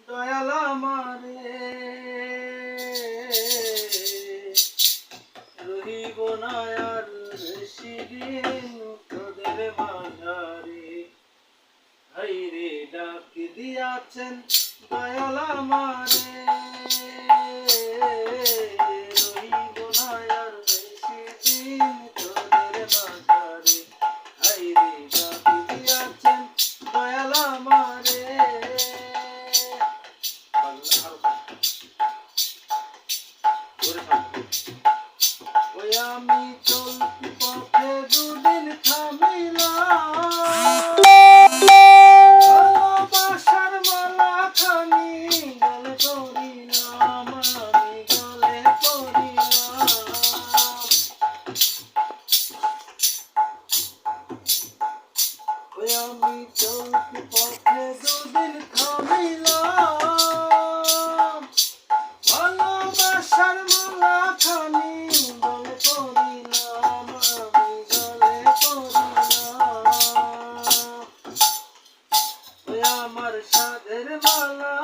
দয়াল আমারে রহিব না আর বেশিদিন তোদের মাঝারে। হাইরে ডাক দিয়াছেন দয়াল আমারে রহিব না আর বেশিদিন তোদের মাঝারে। হাইরে ডাক দিয়াছেন দয়াল আমারে। ওই আমি চলতি পথে দুদিন থামিলাম, ভালোবাসার মালা খানি গলে পড়িলাম, আমি গলে পড়িলাম। ওই আমি চলতি পথে দুদিন থামিলাম, ভালোবাসার মালা খানি গলে পড়িলাম, আমি গলে পড়িলাম। ওই আমার সাধের মালা